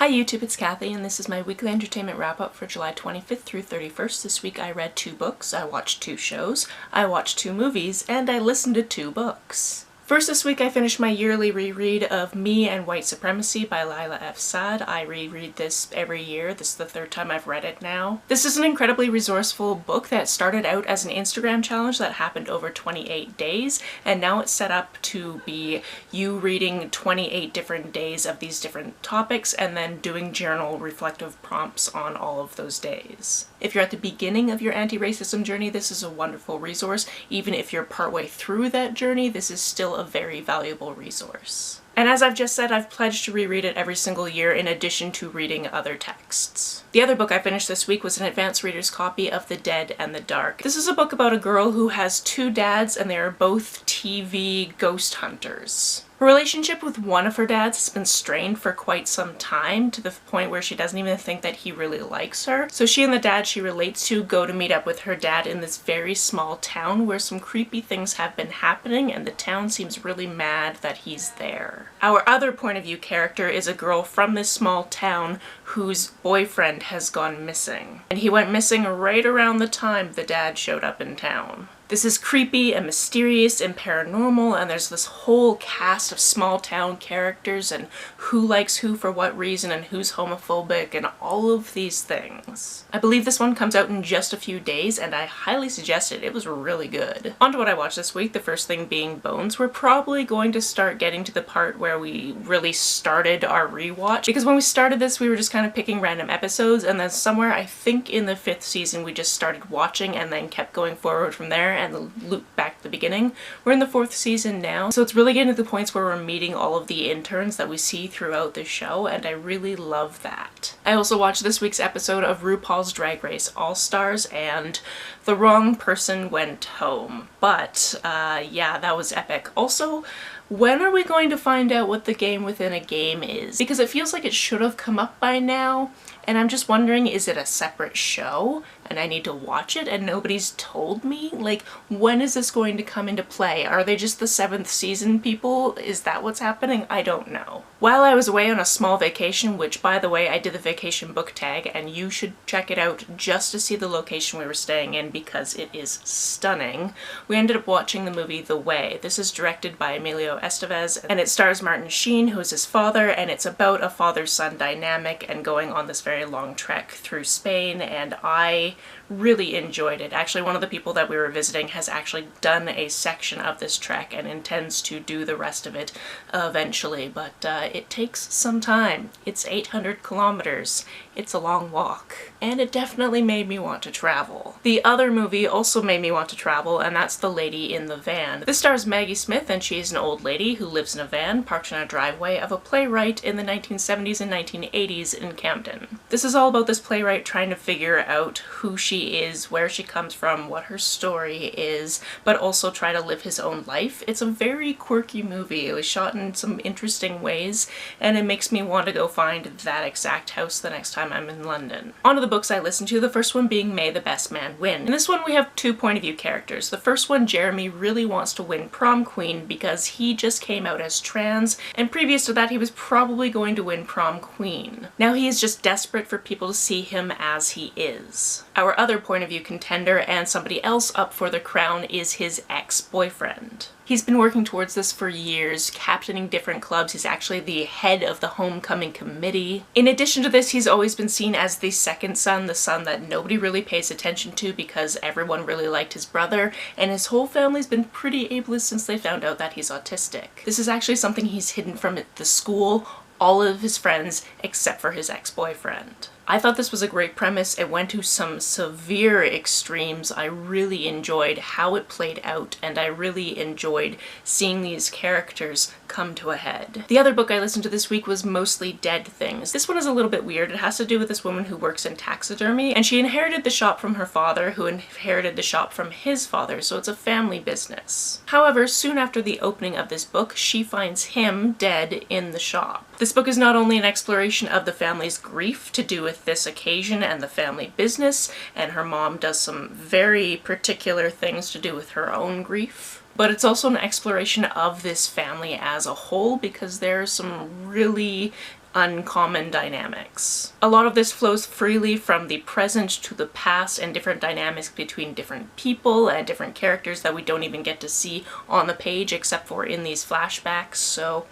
Hi YouTube, it's Kathy, and this is my weekly entertainment wrap-up for July 25th through 31st. This week I read 2 books, I watched 2 shows, I watched 2 movies, and I listened to 2 books. First this week I finished my yearly reread of Me and White Supremacy by Lila F. Saad. I reread this every year. This is the 3rd time I've read it now. This is an incredibly resourceful book that started out as an Instagram challenge that happened over 28 days, and now it's set up to be you reading 28 different days of these different topics and then doing journal reflective prompts on all of those days. If you're at the beginning of your anti-racism journey, this is a wonderful resource. Even if you're partway through that journey, this is still a very valuable resource. And as I've just said, I've pledged to reread it every single year in addition to reading other texts. The other book I finished this week was an advanced reader's copy of The Dead and the Dark. This is a book about a girl who has 2 dads and they are both TV ghost hunters. Her relationship with one of her dads has been strained for quite some time, to the point where she doesn't even think that he really likes her. So she and the dad she relates to go to meet up with her dad in this very small town where some creepy things have been happening and the town seems really mad that he's there. Our other point of view character is a girl from this small town whose boyfriend has gone missing. And he went missing right around the time the dad showed up in town. This is creepy and mysterious and paranormal, and there's this whole cast of small town characters and who likes who for what reason and who's homophobic and all of these things. I believe this one comes out in just a few days and I highly suggest it. It was really good. On to what I watched this week, the first thing being Bones. We're probably going to start getting to the part where we really started our rewatch, because when we started this we were just kind of picking random episodes, and then somewhere I think in the 5th season we just started watching and then kept going forward from there and loop back to the beginning. We're in the 4th season now, so it's really getting to the points where we're meeting all of the interns that we see throughout the show, and I really love that. I also watched this week's episode of RuPaul's Drag Race All-Stars, and the wrong person went home. But yeah, that was epic. Also, when are we going to find out what the game within a game is? Because it feels like it should have come up by now, and I'm just wondering, is it a separate show and I need to watch it and nobody's told me? Like, when is this going to come into play? Are they just the 7th season people? Is that what's happening? I don't know. While I was away on a small vacation, which by the way I did the vacation book tag, and you should check it out just to see the location we were staying in because it is stunning, we ended up watching the movie The Way. This is directed by Emilio Estevez and it stars Martin Sheen, who is his father, and it's about a father-son dynamic and going on this very long trek through Spain, and I really enjoyed it. Actually, one of the people that we were visiting has actually done a section of this trek and intends to do the rest of it eventually, but it takes some time. It's 800 kilometers. It's a long walk. And it definitely made me want to travel. The other movie also made me want to travel, and that's The Lady in the Van. This stars Maggie Smith, and she's an old lady who lives in a van parked in a driveway of a playwright in the 1970s and 1980s in Camden. This is all about this playwright trying to figure out who she is, where she comes from, what her story is, but also try to live his own life. It's a very quirky movie. It was shot in some interesting ways, and it makes me want to go find that exact house the next time I'm in London. On to the books I listened to, the first one being May the Best Man Win. In this one we have 2 point of view characters. The first one, Jeremy, really wants to win prom queen because he just came out as trans, and previous to that he was probably going to win prom queen. Now he is just desperate for people to see him as he is. Our other point of view contender and somebody else up for the crown is his ex-boyfriend. He's been working towards this for years, captaining different clubs. He's actually the head of the homecoming committee. In addition to this, he's always been seen as the second son, the son that nobody really pays attention to because everyone really liked his brother, and his whole family's been pretty ableist since they found out that he's autistic. This is actually something he's hidden from the school, all of his friends, except for his ex-boyfriend. I thought this was a great premise. It went to some severe extremes. I really enjoyed how it played out, and I really enjoyed seeing these characters come to a head. The other book I listened to this week was Mostly Dead Things. This one is a little bit weird. It has to do with this woman who works in taxidermy, and she inherited the shop from her father, who inherited the shop from his father, so it's a family business. However, soon after the opening of this book, she finds him dead in the shop. This book is not only an exploration of the family's grief to do with this occasion and the family business, and her mom does some very particular things to do with her own grief, but it's also an exploration of this family as a whole, because there are some really uncommon dynamics. A lot of this flows freely from the present to the past and different dynamics between different people and different characters that we don't even get to see on the page except for in these flashbacks. So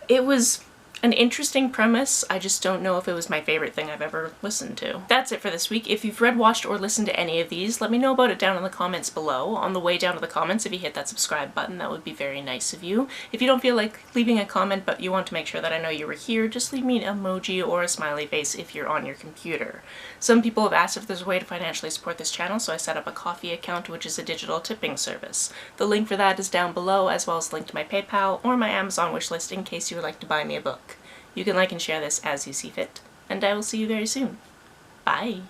it was an interesting premise. I just don't know if it was my favorite thing I've ever listened to. That's it for this week. If you've read, watched, or listened to any of these, let me know about it down in the comments below. On the way down to the comments, if you hit that subscribe button, that would be very nice of you. If you don't feel like leaving a comment but you want to make sure that I know you were here, just leave me an emoji or a smiley face if you're on your computer. Some people have asked if there's a way to financially support this channel, so I set up a Ko-fi account, which is a digital tipping service. The link for that is down below, as well as a link to my PayPal or my Amazon wishlist in case you would like to buy me a book. You can like and share this as you see fit, and I will see you very soon. Bye!